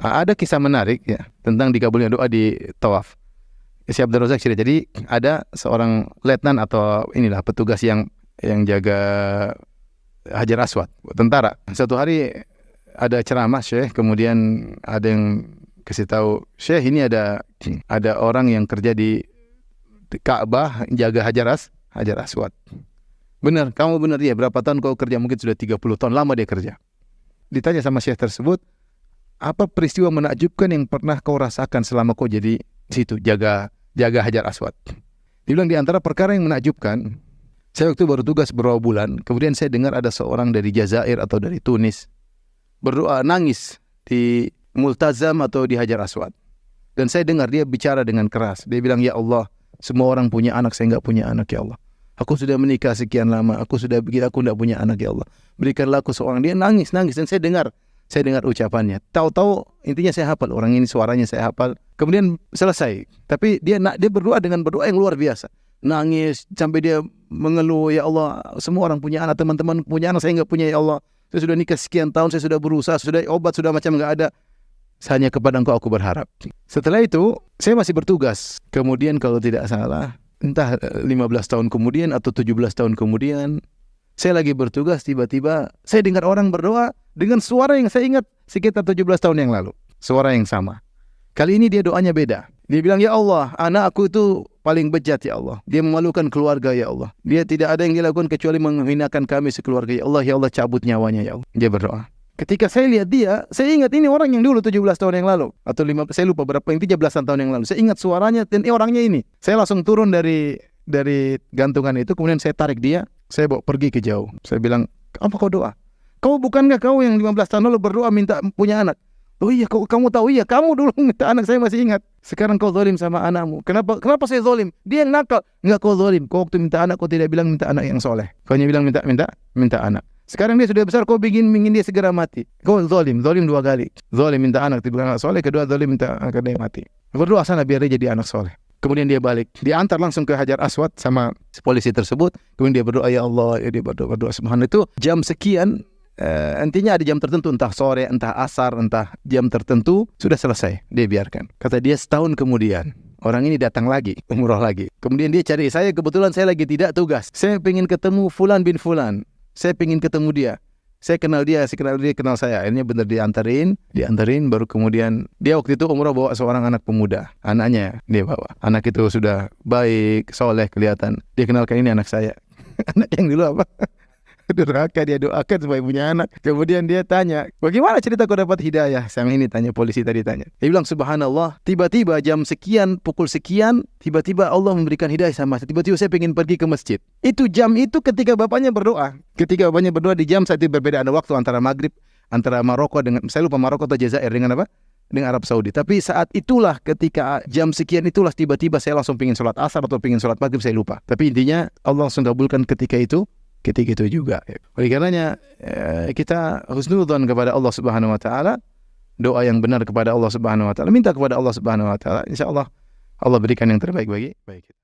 Ada kisah menarik ya tentang dikabulnya doa di tawaf. Syekh Abdul Razak cerita. Jadi ada seorang letnan atau inilah petugas yang jaga Hajar Aswad, tentara. Satu hari ada ceramah Syekh, kemudian ada yang kasih tahu, Syekh ini ada orang yang kerja di Ka'bah jaga Hajar Aswad. Benar, kamu benar ya. Berapa tahun kau kerja? Mungkin sudah 30 tahun, lama dia kerja. Ditanya sama Syekh tersebut, apa peristiwa menakjubkan yang pernah kau rasakan selama kau jadi situ jaga Hajar Aswad? Dia bilang di antara perkara yang menakjubkan, saya waktu baru tugas beberapa bulan, kemudian saya dengar ada seorang dari Jazair atau dari Tunis berdoa nangis di Multazam atau di Hajar Aswad. Dan saya dengar dia bicara dengan keras. Dia bilang, ya Allah, semua orang punya anak, saya enggak punya anak, ya Allah. Aku sudah menikah sekian lama, aku enggak punya anak, ya Allah. Berikanlah aku seorang. Dia nangis dan saya dengar ucapannya. Tahu-tahu intinya saya hafal orang ini, suaranya saya hafal. Kemudian selesai. Tapi dia berdoa dengan berdoa yang luar biasa. Nangis sampai dia mengeluh, ya Allah, semua orang punya anak, teman-teman punya anak, saya enggak punya, ya Allah. Saya sudah nikah sekian tahun, saya sudah berusaha, sudah obat, sudah macam enggak ada. Hanya kepada Engkau aku berharap. Setelah itu, saya masih bertugas. Kemudian kalau tidak salah, entah 15 tahun kemudian atau 17 tahun kemudian, saya lagi bertugas, tiba-tiba saya dengar orang berdoa dengan suara yang saya ingat sekitar 17 tahun yang lalu. Suara yang sama. Kali ini dia doanya beda. Dia bilang, ya Allah, anak aku itu paling bejat, ya Allah. Dia memalukan keluarga, ya Allah. Dia tidak ada yang dilakukan kecuali menghinakan kami sekeluarga, ya Allah cabut nyawanya, ya Allah. Dia berdoa. Ketika saya lihat dia, saya ingat ini orang yang dulu 17 tahun yang lalu. Atau saya lupa berapa, intinya belasan tahun yang lalu. Saya ingat suaranya dan orangnya ini. Saya langsung turun dari gantungan itu, kemudian saya tarik dia, saya bawa pergi ke jauh. Saya bilang, apa kau doa? Bukankah kau yang 15 tahun lalu berdoa minta punya anak? Oh iya, kamu tahu, iya, kamu dulu minta anak, saya masih ingat. Sekarang kau zalim sama anakmu. Kenapa saya zalim? Dia yang nakal. Enggak, kau zalim. Kau waktu minta anak, kau tidak bilang minta anak yang soleh. Kau hanya bilang minta anak. Sekarang dia sudah besar, kau ingin dia segera mati. Kau zalim 2 kali. Zalim minta anak, tidak anak soleh. Kedua, zalim minta anak dia mati. Berdoa sana biar dia jadi anak soleh. Kemudian dia balik, diantar langsung ke Hajar Aswad sama polisi tersebut. Kemudian dia berdoa, ya Allah, ya dia berdoa subhanallah. Itu jam sekian, intinya ada jam tertentu, entah sore, entah asar, entah jam tertentu, sudah selesai, dia biarkan. Kata dia, setahun kemudian orang ini datang lagi, umroh lagi. Kemudian dia cari saya, kebetulan saya lagi tidak tugas. Saya ingin ketemu Fulan bin Fulan. Saya ingin ketemu dia. Saya kenal dia kenal saya. Akhirnya benar diantarin, baru kemudian dia waktu itu umrah bawa seorang anak pemuda. Anaknya dia bawa. Anak itu sudah baik, soleh kelihatan. Dia kenalkan, ini anak saya. Anak yang dulu apa? Durhaka, dia doakan supaya punya anak. Kemudian dia tanya, bagaimana cerita kau dapat hidayah? Sama ini tanya, polisi tadi tanya. Dia bilang, subhanallah, tiba-tiba jam sekian, pukul sekian, tiba-tiba Allah memberikan hidayah sama saya. Tiba-tiba saya ingin pergi ke masjid. Itu jam itu ketika bapaknya berdoa. Ketika bapaknya berdoa di jam saat itu berbeda, ada waktu antara maghrib, antara Maroko dengan, saya lupa Maroko atau Jazair dengan apa? Dengan Arab Saudi. Tapi saat itulah, ketika jam sekian itulah, tiba-tiba saya langsung ingin sholat asar atau ingin sholat maghrib, saya lupa. Tapi intinya Allah langsung kabulkan ketika itu juga. Oleh karenanya kita husnudzon kepada Allah Subhanahu wa taala, doa yang benar kepada Allah Subhanahu wa taala, minta kepada Allah Subhanahu wa taala, insyaallah Allah berikan yang terbaik bagi kita.